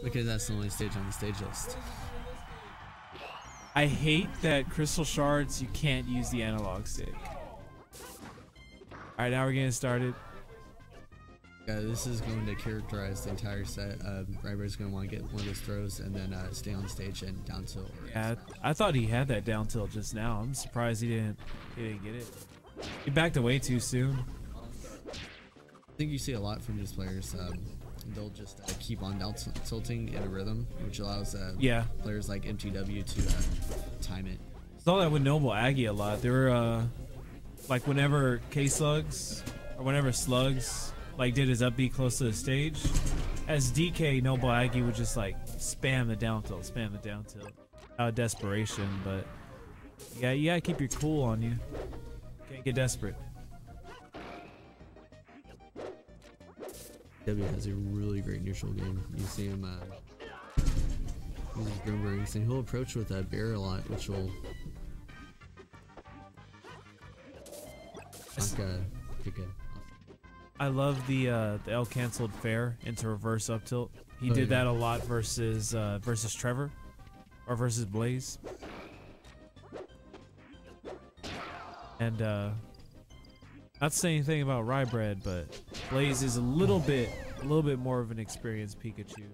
Because that's the only stage on the stage list. I hate that Crystal Shards, you can't use the analog stick. Alright, now we're getting started. Yeah, this is going to characterize the entire set. Ryebread's going to want to get one of those throws and then stay on stage and down tilt. Yeah, I thought he had that down tilt just now. I'm surprised he didn't get it. He backed away too soon. I think you see a lot from these players. They'll just keep on down tilting in a rhythm, which allows players like MTW to time it. Saw that with Noble Aggie a lot. They were like whenever K-Slugs or whenever Slugs like did his up B close to the stage, as DK, Noble Aggie would just like spam the down tilt out of desperation. But yeah, you gotta keep your cool on you. Can't get desperate. W has a really great neutral game. You see him uses Grim Rings, and he'll approach with a bear a lot, which will pick it. I love the L canceled fair into reverse up tilt. He did that a lot versus Trevor or versus Blaze. And not to say anything about Ryebread, but Blaze is a little bit more of an experienced Pikachu.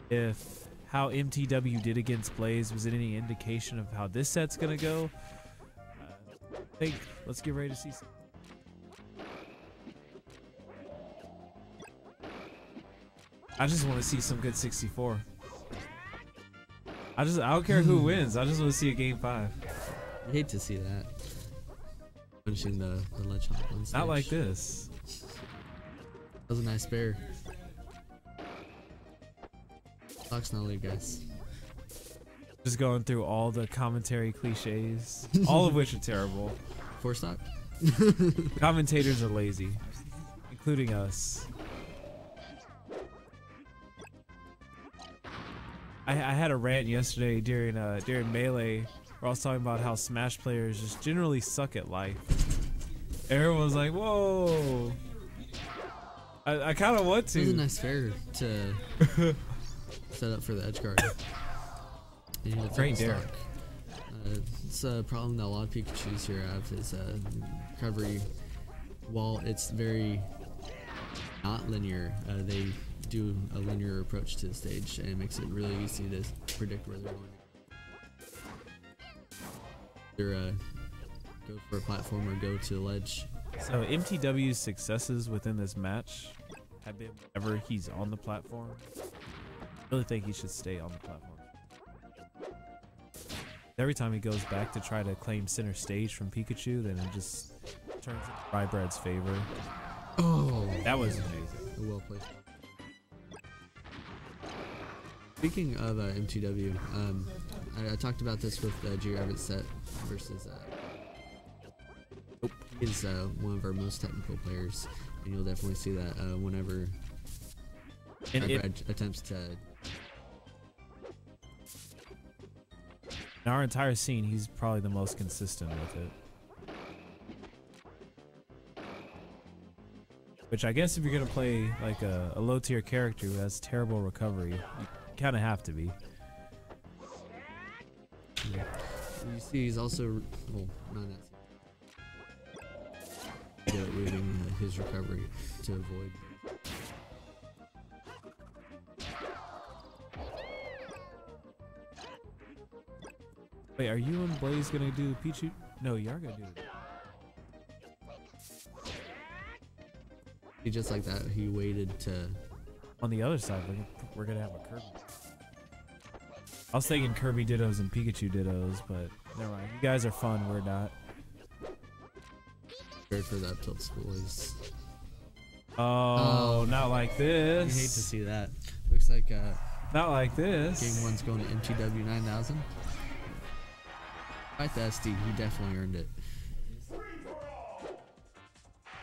If how MTW did against Blaze was it any indication of how this set's gonna go, I think let's get ready to see some. I just want to see some good 64. I don't care who wins. I just want to see a game 5. I hate to see that. Finishing the ledge hop on stage. Not like this. That was a nice bear. Fox not lead, guys. Just going through all the commentary cliches, all of which are terrible. 4-stock? Commentators are lazy, including us. I had a rant yesterday during Melee where I was talking about how Smash players just generally suck at life. Everyone was like, whoa. I kind of want to. It was a nice fair to set up for the edge guard. Great dare. It's a problem that a lot of Pikachus here have is recovery. While it's very not linear, they do a linear approach to the stage, and it makes it really easy to predict where they're going. Either go for a platform or go to the ledge. So MTW's successes within this match have been whenever he's on the platform. I really think he should stay on the platform. Every time he goes back to try to claim center stage from Pikachu, then it just turns into Ryebread's favor. Oh, that was amazing. Well played. Speaking of MTW, I talked about this with Ryebread's set versus. He's one of our most technical players, and you'll definitely see that whenever Ryebread attempts to. In our entire scene, he's probably the most consistent with it. Which I guess if you're gonna play like a low tier character who has terrible recovery, you kind of have to be. Yeah. You see, he's also not that waiving his recovery to avoid. Wait, are you and Blaze gonna do Pichu? No, you are gonna do it. He just like that. He waited to. On the other side, we're gonna have a Kirby. I was thinking Kirby Dittos and Pikachu Dittos, but never mind. You guys are fun. We're not. Scared for that tilt boys. Oh, not like this. You hate to see that. Looks like not like this. Game 1's going to MTW9000. Fight the SD, he definitely earned it.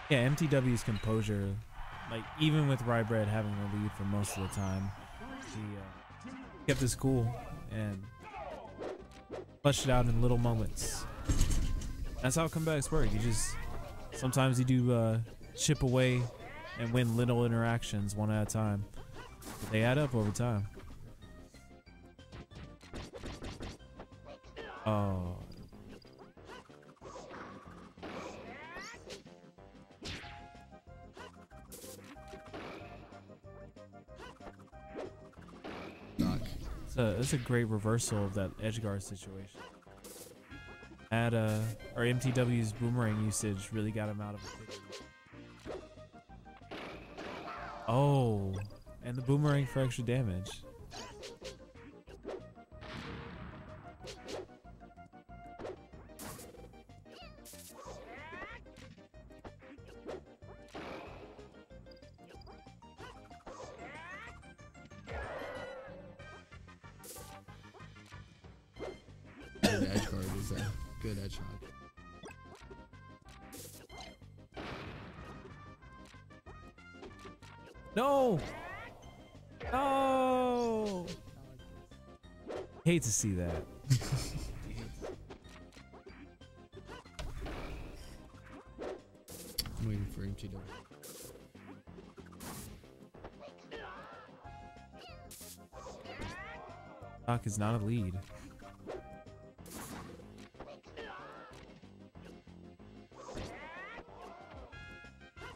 Yeah, MTW's composure, like even with Ryebread having the lead for most of the time, he kept his cool and flushed it out in little moments. That's how comebacks work. You just sometimes you do chip away and win little interactions one at a time. They add up over time. Oh. That's a great reversal of that edgeguard situation. Our MTW's boomerang usage really got him out of the picture. Oh, and the boomerang for extra damage. The edge guard is a good edge shot. No! No! Hate to see that. I'm waiting for MTW. Doc is not a lead.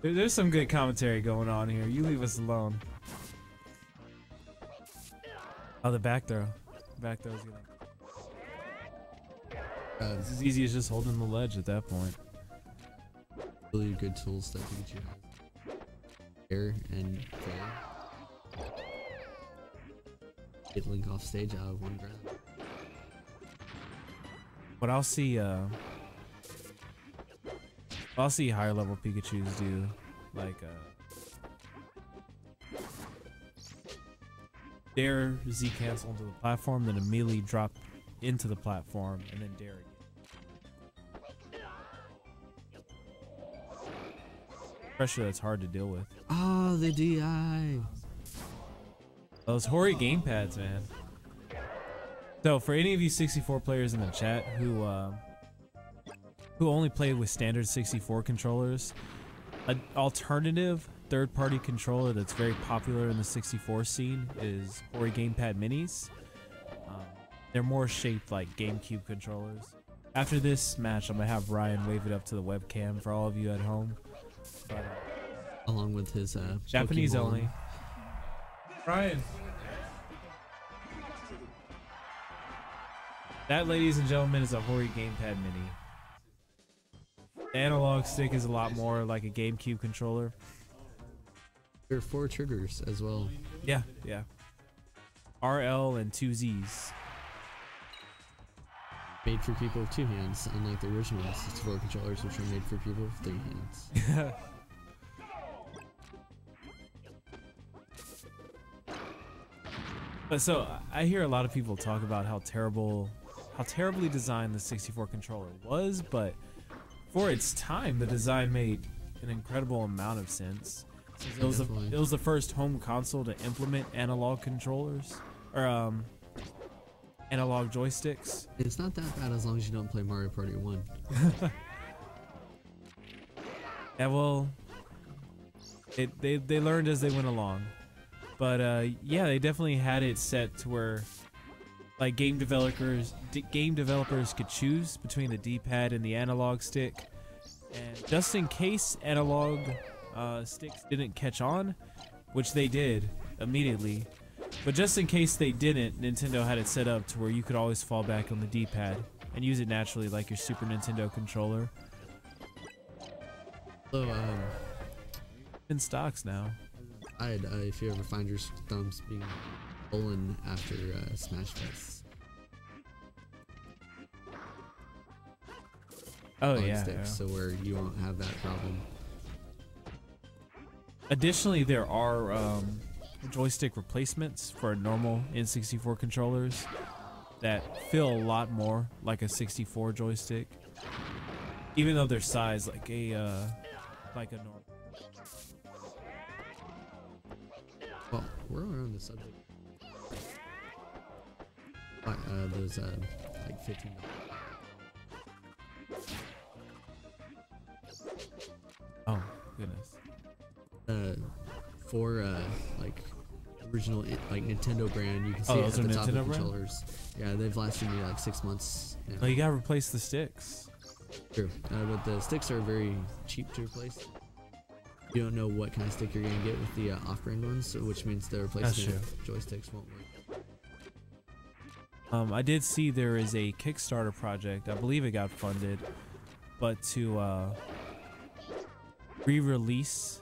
There's some good commentary going on here. You leave us alone. Oh, the back throw. Back throw's gonna. It's as easy as just holding the ledge at that point. Really good tools that Pikachu has. Air and fair. Get Link off stage out of one grab. What I'll see higher level Pikachus do, like dare Z cancel into the platform, then immediately drop into the platform, and then dare again. Pressure that's hard to deal with. Oh, the DI. Those Hori gamepads, man. So for any of you 64 players in the chat who only play with standard 64 controllers, an alternative third-party controller that's very popular in the 64 scene is Hori Gamepad Minis. They're more shaped like GameCube controllers. After this match, I'm gonna have Ryan wave it up to the webcam for all of you at home. But, along with his Japanese Pokemon. only. Ryan. That, ladies and gentlemen, is a Hori Gamepad Mini. The analog stick is a lot more like a GameCube controller. There are 4 triggers as well. Yeah, yeah. RL and 2 Zs. Made for people with 2 hands, unlike the original 64 controllers, which are made for people with 3 hands. But so I hear a lot of people talk about how terribly designed the 64 controller was, but for its time, the design made an incredible amount of sense. It was the first home console to implement analog controllers, or analog joysticks. It's not that bad as long as you don't play Mario Party 1. Yeah, well, they learned as they went along. But yeah, they definitely had it set to where like game developers could choose between the D-pad and the analog stick, and just in case analog sticks didn't catch on, which they did immediately, but just in case they didn't, Nintendo had it set up to where you could always fall back on the D-pad and use it naturally like your Super Nintendo controller. So in stocks now. if you ever find your thumbs being stolen after Smash Fest. Oh yeah. So where you won't have that problem. Additionally, there are joystick replacements for normal N64 controllers that feel a lot more like a 64 joystick, even though they're sized like a normal. Well, we're around the subject. Those like $15. Oh goodness. For like original like Nintendo brand. You can see Oh, it those at are the top of Nintendo brand? controllers. Yeah, they've lasted me like 6 months. Yeah. Oh, you gotta replace the sticks. True, but the sticks are very cheap to replace. You don't know what kind of stick you're gonna get with the off-brand ones, which means the replacement joysticks won't work. I did see there is a Kickstarter project. I believe it got funded, but to re-release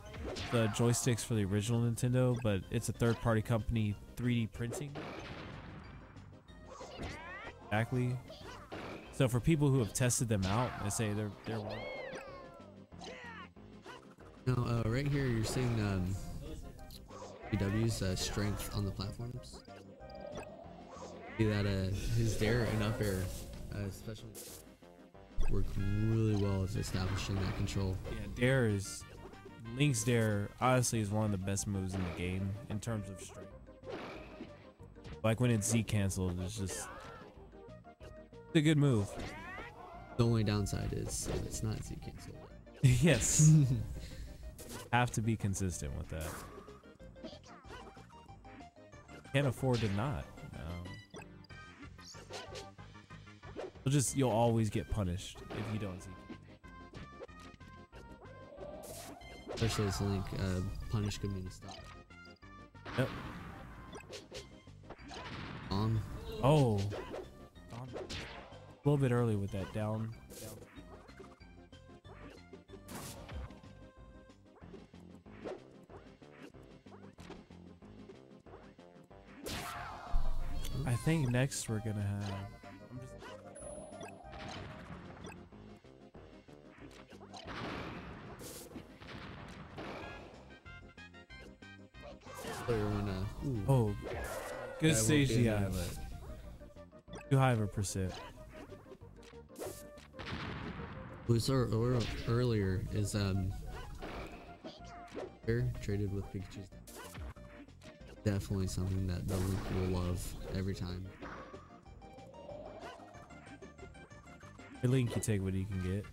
the joysticks for the original Nintendo, but it's a third-party company 3D printing. Exactly. So for people who have tested them out, they say they're one. Now, right here, you're seeing BW's strength on the platforms. See that his dare and up air, especially, work really well at establishing that control. Yeah, Link's dare honestly is one of the best moves in the game in terms of strength. Like when it's Z canceled, it's a good move. The only downside is it's not Z canceled. Yes. Have to be consistent with that. Can't afford to not. You'll always get punished if you don't see. Especially as Link, punish could mean to stop. Yep. On. Oh. A little bit early with that down. I think next we're gonna have. Oh, good stage DI, but too high of a percent. We saw earlier is traded with Pikachu's. Definitely something that the Link will love every time. Hey, Link, you take what you can get.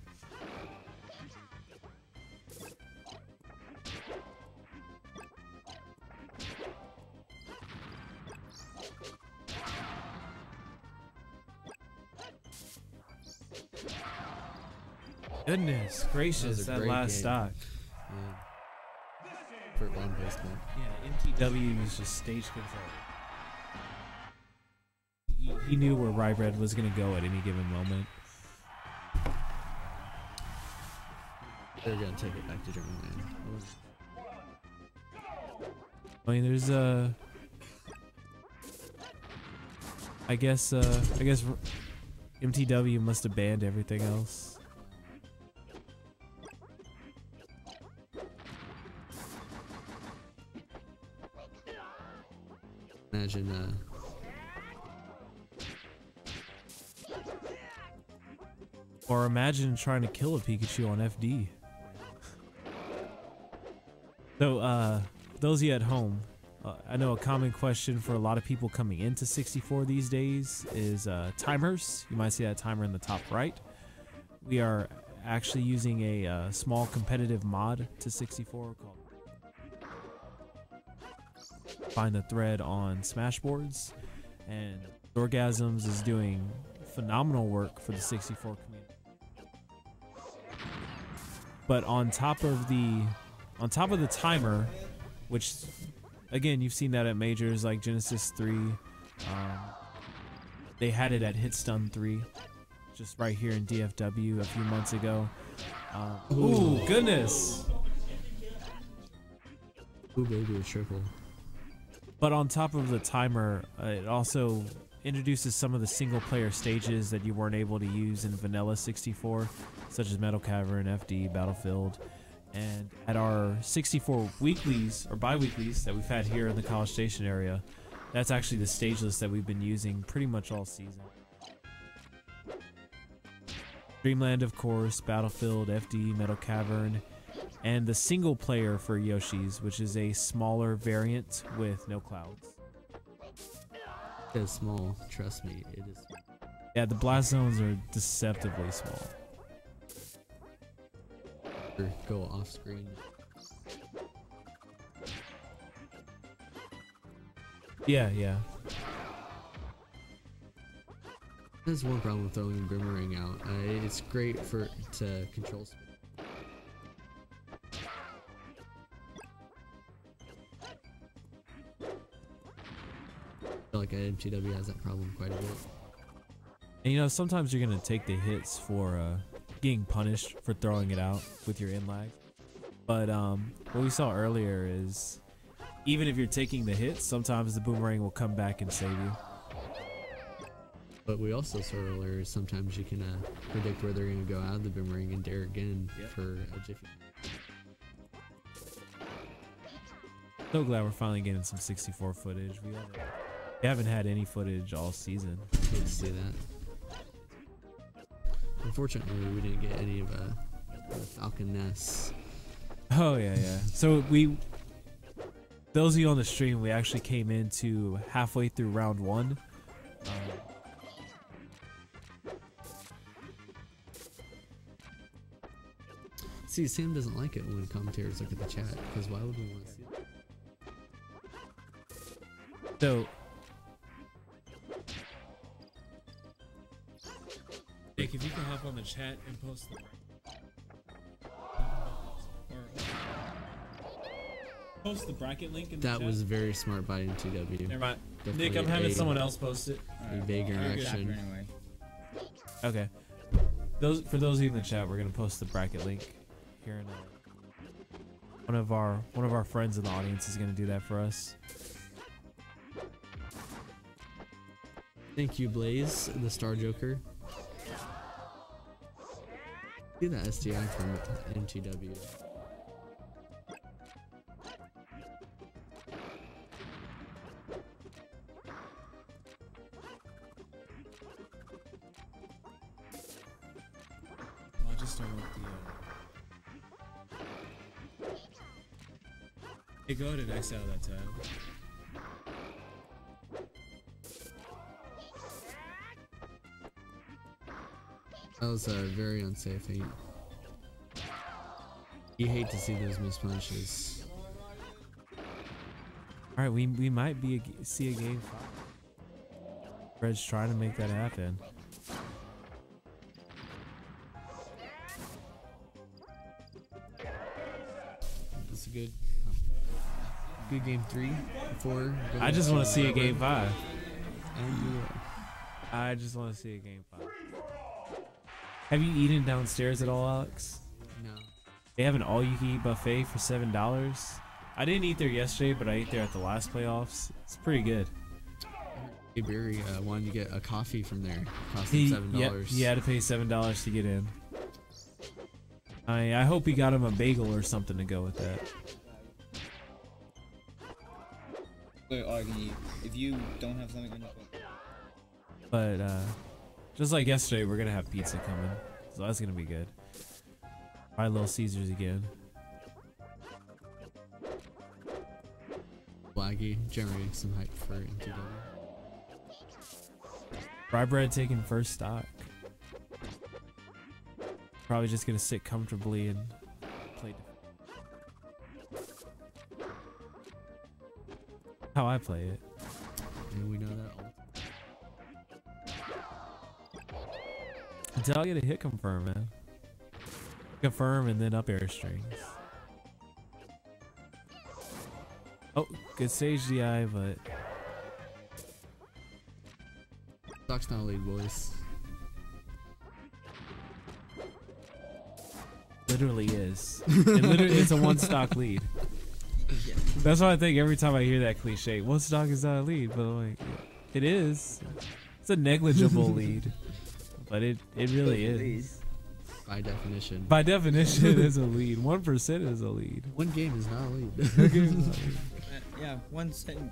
Goodness gracious, that last game. stock. Yeah. For one baseball. Yeah, MTW was just stage control. He knew where Ryebread was going to go at any given moment. They're going to take it back to Dreamland. I mean, there's I guess MTW must have banned everything else. Imagine or imagine trying to kill a Pikachu on FD. So those of you at home, I know a common question for a lot of people coming into 64 these days is timers. You might see that timer in the top right. We are actually using a small competitive mod to 64 called Find the Thread on Smashboards, and Orgasms is doing phenomenal work for the 64 community. But on top of the timer, which again you've seen that at majors like Genesis 3, they had it at Hitstun 3, just right here in DFW a few months ago. Ooh, goodness! ooh, baby, a triple. But on top of the timer, it also introduces some of the single-player stages that you weren't able to use in Vanilla 64, such as Metal Cavern, FD, Battlefield. And at our 64 weeklies, or bi-weeklies, that we've had here in the College Station area, that's actually the stage list that we've been using pretty much all season. Dreamland, of course, Battlefield, FD, Metal Cavern, and the single player for Yoshi's, which is a smaller variant with no clouds. It's small, trust me, it is. Yeah, the blast zones are deceptively small. Or go off screen. Yeah, yeah. There's one problem with throwing a boomerang out. It's great to control speed. I feel like MTW has that problem quite a bit. And you know, sometimes you're gonna take the hits for getting punished for throwing it out with your in lag. But what we saw earlier is even if you're taking the hits, sometimes the boomerang will come back and save you. But we also saw earlier sometimes you can predict where they're going to go out of the boomerang and dare again for a jiffy. So glad we're finally getting some 64 footage. We haven't had any footage all season. Hate to see that. Unfortunately, we didn't get any of Falcon Ness. Oh yeah. So those of you on the stream, we actually came into halfway through round 1. See, Sam doesn't like it when commentators look at the chat, because why would we want to see it? So, Nick, if you can hop on the chat and post the bracket link in the chat. That was very smart by MTW. Never mind. Definitely Nick, I'm having someone else post it. A vague direction. Anyway. Okay. For those of you in the chat, we're gonna post the bracket link here in one of our friends in the audience is gonna do that for us. Thank you, Blaze, the Star Joker. See that STI from MTW. I just don't want the. Hey, go ahead and X out that tab. That was very unsafe. You hate to see those missed punches. All right, we might see a game 5. Fred's trying to make that happen. It's a good game 3, 4. I just want to see a game 5. And you will. I just want to see a game 5. Have you eaten downstairs at all, Alex? No. They have an all-you-can-eat buffet for $7. I didn't eat there yesterday, but I ate there at the last playoffs. It's pretty good. Hey, Barry wanted to get a coffee from there. Cost him $7. Yeah, he had to pay $7 to get in. I hope he got him a bagel or something to go with that. Wait, Augie, if you don't have something on your phone. But just like yesterday, we're gonna have pizza coming, so that's gonna be good. Try Little Caesars again. Blaggy generating some hype for MTW. Ryebread taking first stock. Probably just gonna sit comfortably and play. How I play it. And we know that all. Until I get a hit confirm, man. Confirm and then up air strings. Oh, good stage DI, but Stock's not a lead, boys. literally is. It's a one stock lead. Yeah. That's why I think every time I hear that cliche, one stock is not a lead, but I'm like, it is. It's a negligible lead, but it really is. By definition. By definition, it is a lead. 1% is a lead. One game is not a lead. One game is not a lead. Yeah, one second.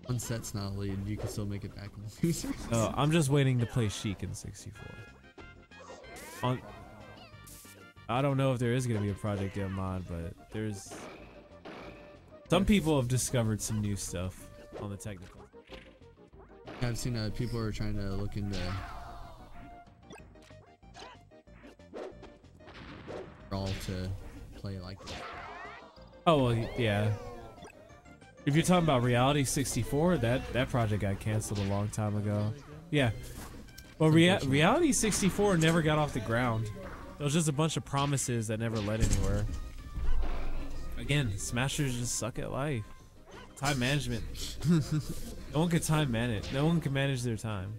One set's not a lead. You can still make it back in the losers. Oh, I'm just waiting to play Sheik in 64. I don't know if there is going to be a Project M mod, but there's... Some people have discovered some new stuff on the technical. I've seen people are trying to look into Brawl to play like that. Oh, well, yeah. If you're talking about Reality 64, that project got canceled a long time ago. Yeah. Well, Reality 64 never got off the ground. It was just a bunch of promises that never led anywhere. Again, Smashers just suck at life. Time management. No one can time manage. No one can manage their time.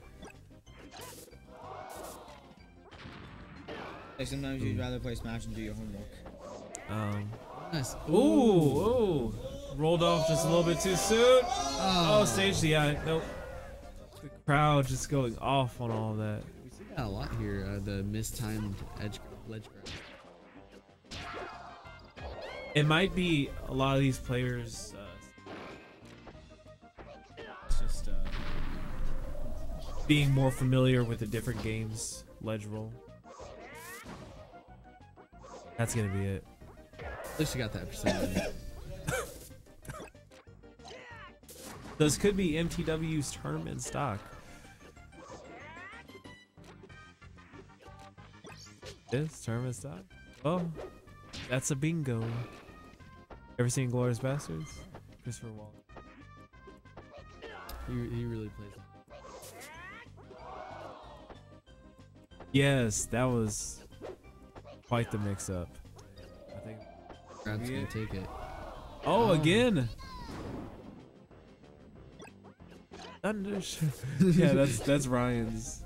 Like sometimes you'd rather play Smash and do your homework. Nice. Ooh. Rolled off just a little bit too soon. Oh, stage DI. Nope. The crowd just going off on all that. We see that a lot here. The mistimed ledge grab. It might be a lot of these players just being more familiar with the different games ledge roll. That's gonna be it. At least you got that percentage. This could be MTW's tournament stock. This tournament stock? Oh, that's a bingo. Ever seen Glorious Bastards? Christopher Wall. He really plays it. Yes, that was quite the mix-up. I think Grab's gonna take it. Oh, again. Thunder. Yeah, that's Ryan's.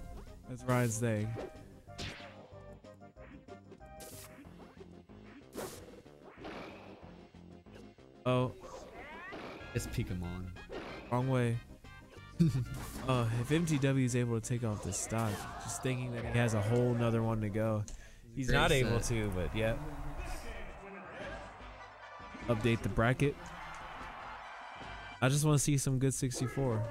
That's Ryan's thing. Oh, It's Pokemon. wrong way. If MTW is able to take off this stock, just thinking that he has a whole nother one to go, he's Great not set. able to. But yeah. Update the bracket. I just want to see some good 64.